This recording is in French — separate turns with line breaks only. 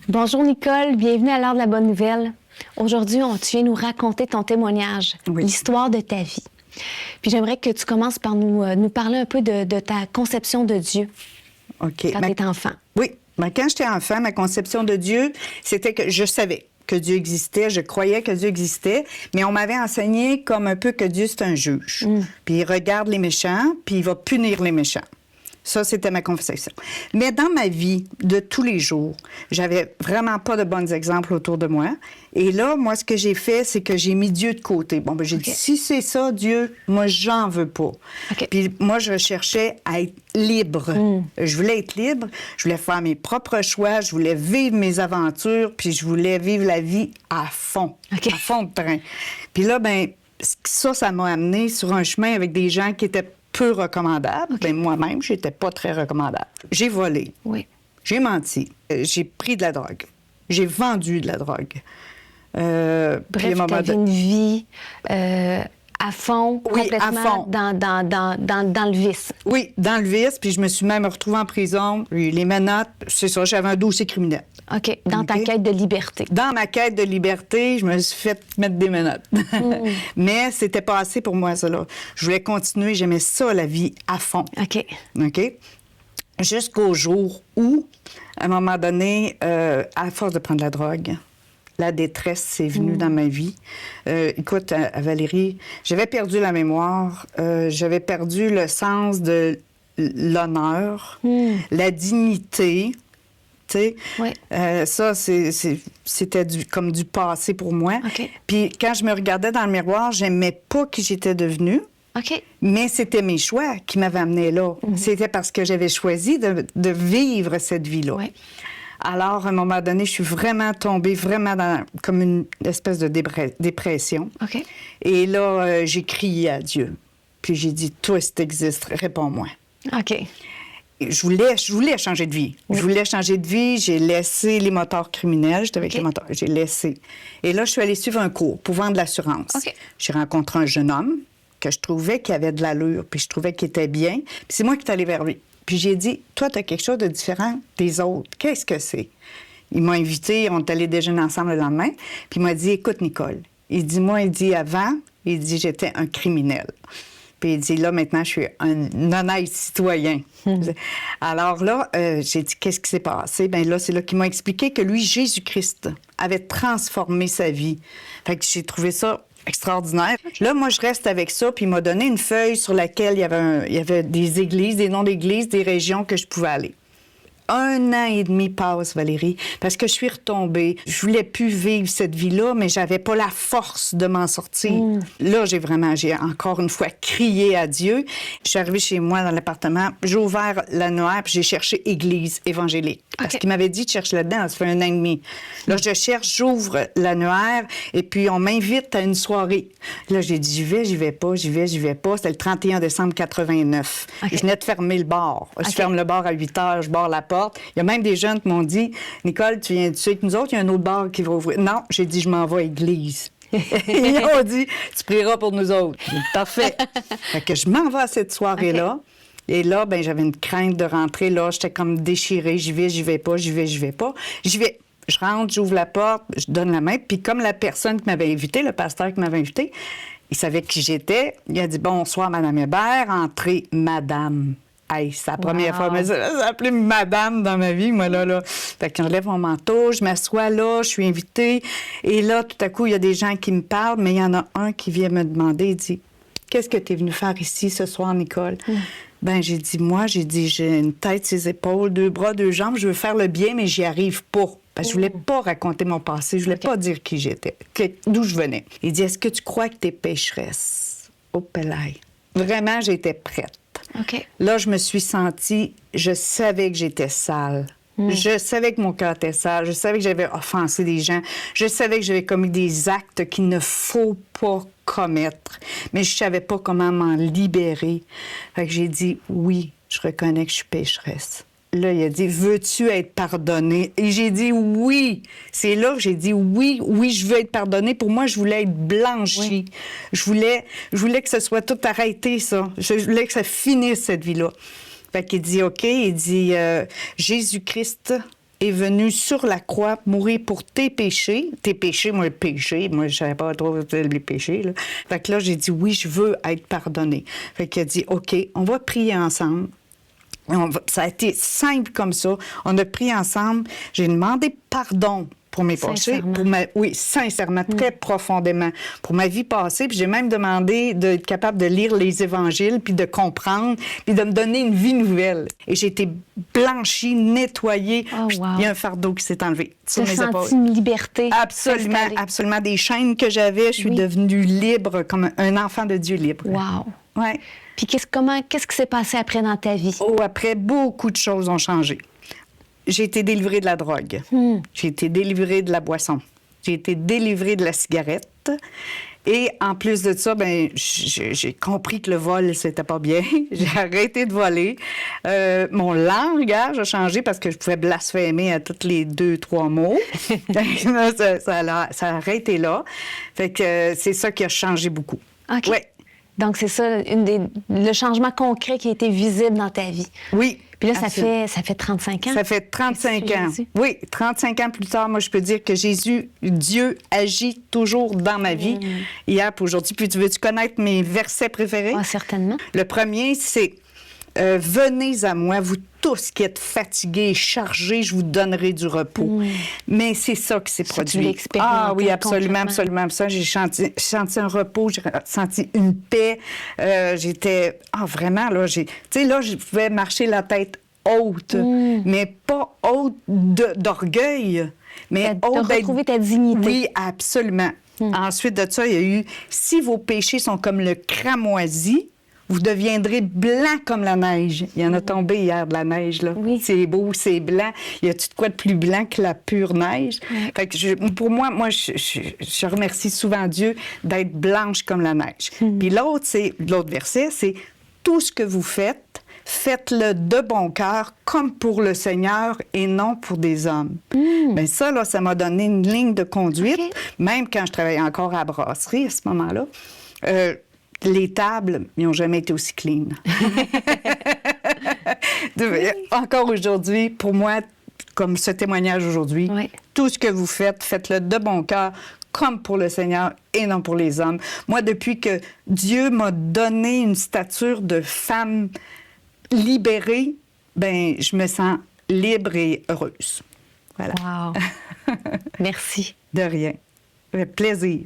Bonjour Nicole, bienvenue à l'heure de la bonne nouvelle. Aujourd'hui, tu viens nous raconter ton témoignage, l'histoire de ta vie. Puis j'aimerais que tu commences par nous parler un peu de ta conception de Dieu quand tu étais enfant.
Oui, quand j'étais enfant, ma conception de Dieu, c'était que je savais que Dieu existait, je croyais que Dieu existait, mais on m'avait enseigné comme un peu que Dieu, c'est un juge. Puis il regarde les méchants, puis il va punir les méchants. Ça, c'était ma conception. Mais dans ma vie de tous les jours, j'avais vraiment pas de bons exemples autour de moi. Et là, moi, ce que j'ai fait, c'est que j'ai mis Dieu de côté. Bon, ben j'ai dit, si c'est ça, Dieu, moi, j'en veux pas. Puis moi, je cherchais à être libre. Je voulais être libre, je voulais faire mes propres choix, je voulais vivre mes aventures, puis je voulais vivre la vie à fond de train. Puis là, ben ça m'a amené sur un chemin avec des gens qui étaient peu recommandable. Bien, moi-même, je n'étais pas très recommandable. J'ai volé.
Oui.
J'ai menti. J'ai pris de la drogue. J'ai vendu de la drogue.
Bref, tu avais une vie à fond, complètement
à fond.
Dans le vice.
Oui, dans le vice. Puis je me suis même retrouvée en prison. J'ai eu les menottes. C'est ça, j'avais un dossier criminel.
OK. Dans ta quête de liberté.
Dans ma quête de liberté, je me suis fait mettre des menottes. Mais c'était pas assez pour moi, ça, là. Je voulais continuer. J'aimais ça, la vie, à fond.
OK.
Jusqu'au jour où, à un moment donné, à force de prendre de la drogue, la détresse s'est venue dans ma vie. Écoute, Valérie, j'avais perdu la mémoire. J'avais perdu le sens de l'honneur, la dignité. Tu sais, ça, c'était comme du passé pour moi. Puis quand je me regardais dans le miroir, j'aimais pas qui j'étais devenue. Mais c'était mes choix qui m'avaient amenée là. C'était parce que j'avais choisi de vivre cette vie-là. Alors, à un moment donné, je suis vraiment tombée dans comme une espèce de dépression. Et là, j'ai crié à Dieu. Puis j'ai dit, toi, si t'existes, réponds-moi. Je voulais changer de vie. Je voulais changer de vie. J'ai laissé les moteurs criminels. J'étais avec les moteurs. J'ai laissé. Et là, je suis allée suivre un cours pour vendre de l'assurance. J'ai rencontré un jeune homme que je trouvais qui avait de l'allure, puis je trouvais qu'il était bien. Puis c'est moi qui suis allée vers lui. Puis j'ai dit, toi, tu as quelque chose de différent des autres. Qu'est-ce que c'est? Il m'a invité, on est allés déjeuner ensemble le lendemain. Puis il m'a dit, écoute, Nicole, avant, j'étais un criminel. Puis il dit, là, maintenant, je suis un honnête citoyen. Alors là, j'ai dit, qu'est-ce qui s'est passé? Bien là, c'est là qu'il m'a expliqué que lui, Jésus-Christ, avait transformé sa vie. Fait que j'ai trouvé ça extraordinaire. Là, moi, je reste avec ça, puis il m'a donné une feuille sur laquelle il y avait des églises, des noms d'églises, des régions que je pouvais aller. 1 an et demi passe, Valérie, parce que je suis retombée. Je voulais plus vivre cette vie-là, mais j'avais pas la force de m'en sortir. Là, j'ai encore une fois crié à Dieu. Je suis arrivée chez moi dans l'appartement, j'ai ouvert l'annuaire, puis j'ai cherché église évangélique. Parce qu'il m'avait dit de chercher là-dedans, ça fait 1 an et demi. Là, je cherche, j'ouvre l'annuaire, et puis on m'invite à une soirée. Là, j'ai dit, j'y vais pas. C'était le 31 décembre 89. Je venais de fermer le bar. Je ferme le bar à 8 heures, je barre la porte. Il y a même des jeunes qui m'ont dit, Nicole, tu viens avec nous autres, il y a un autre bar qui va ouvrir. Non, j'ai dit, je m'en vais à l'église. Ils ont dit, tu prieras pour nous autres. Parfait. Fait que je m'en vais à cette soirée-là. Et là, ben j'avais une crainte de rentrer. Là, j'étais comme déchirée. J'y vais pas. J'y vais. Je rentre, j'ouvre la porte, je donne la main. Puis comme la personne qui m'avait invité, le pasteur qui m'avait invité, il savait qui j'étais. Il a dit, bonsoir, Madame Hébert. Entrez, Madame. Hey, c'est la première fois, mais ça s'appelait Madame dans ma vie, moi, là. Fait que j'enlève mon manteau, je m'assois là, je suis invitée. Et là, tout à coup, il y a des gens qui me parlent, mais il y en a un qui vient me demander, il dit, qu'est-ce que tu es venue faire ici ce soir, Nicole? Ben j'ai dit, j'ai une tête, ses épaules, 2 bras, 2 jambes, je veux faire le bien, mais j'y arrive pas. Parce que je voulais pas raconter mon passé, je voulais pas dire qui j'étais, d'où je venais. Il dit, est-ce que tu crois que tu es pécheresse? Oh, Pelaye. Vraiment, j'étais prête. Là, je me suis sentie, je savais que j'étais sale. Je savais que mon cœur était sale. Je savais que j'avais offensé des gens. Je savais que j'avais commis des actes qu'il ne faut pas commettre. Mais je savais pas comment m'en libérer. Fait que j'ai dit, oui, je reconnais que je suis pécheresse. Là, il a dit, veux-tu être pardonnée? Et j'ai dit oui. C'est là que j'ai dit oui, je veux être pardonnée. Pour moi, je voulais être blanchie. Je voulais que ce soit tout arrêté, ça. Je voulais que ça finisse, cette vie-là. Fait qu'il dit OK, il dit Jésus-Christ est venu sur la croix mourir pour tes péchés. Tes péchés, moi, je savais pas trop les péchés. Là. Fait que là, j'ai dit, oui, je veux être pardonnée. Fait qu'il a dit, OK, on va prier ensemble. Ça a été simple comme ça. On a prié ensemble. J'ai demandé pardon pour mes péchés. Oui, sincèrement, très profondément. Pour ma vie passée. Puis j'ai même demandé d'être capable de lire les évangiles, puis de comprendre, puis de me donner une vie nouvelle. Et j'ai été blanchie, nettoyée.
Oh, wow.
Il y a un fardeau qui s'est enlevé sur mes épaules.
Tu as senti une liberté.
Absolument, absolument. Des chaînes que j'avais, je suis devenue libre, comme un enfant de Dieu libre.
Wow.
Ouais.
Puis qu'est-ce qui s'est passé après dans ta vie?
Oh, après, beaucoup de choses ont changé. J'ai été délivrée de la drogue. J'ai été délivrée de la boisson. J'ai été délivrée de la cigarette. Et en plus de ça, ben, j'ai compris que le vol, c'était pas bien. J'ai arrêté de voler. Mon langage a changé parce que je pouvais blasphémer à tous les 2-3 mots. ça a arrêté là. Fait que c'est ça qui a changé beaucoup.
OK.
Ouais.
Donc, c'est ça, le changement concret qui a été visible dans ta vie.
Oui.
Puis là, ça fait 35 ans.
Ça fait 35 ans. Oui, 35 ans plus tard, moi, je peux dire que Dieu agit toujours dans ma vie, hier pour aujourd'hui. Puis, veux-tu connaître mes versets préférés?
Ah, certainement.
Le premier, c'est venez à moi, vous tous qui êtes fatigués, chargés, je vous donnerai du repos. Mais c'est ça qui s'est produit.
Tu l'expérimenté.
Ah oui, absolument, absolument. Ça, j'ai senti un repos, j'ai senti une paix. J'étais... Ah, vraiment, là, tu sais, là, je pouvais marcher la tête haute, mais pas haute d'orgueil, mais haute d'être...
retrouver ta dignité.
Oui, absolument. Ensuite de ça, il y a eu « Si vos péchés sont comme le cramoisi, vous deviendrez blanc comme la neige. » Il y en a tombé hier de la neige, là.
Oui.
C'est beau, c'est blanc. Y a-tu de quoi de plus blanc que la pure neige? Fait que pour moi, je remercie souvent Dieu d'être blanche comme la neige. Puis l'autre verset, c'est « Tout ce que vous faites, faites-le de bon cœur, comme pour le Seigneur et non pour des hommes. Bien, ça, là, ça m'a donné une ligne de conduite, même quand je travaillais encore à la brasserie à ce moment-là. Les tables, ils n'ont jamais été aussi clean. Encore aujourd'hui, pour moi, comme ce témoignage aujourd'hui, tout ce que vous faites, faites-le de bon cœur, comme pour le Seigneur et non pour les hommes. Moi, depuis que Dieu m'a donné une stature de femme libérée, ben, je me sens libre et heureuse. Voilà.
Wow. Merci.
De rien. Avec plaisir.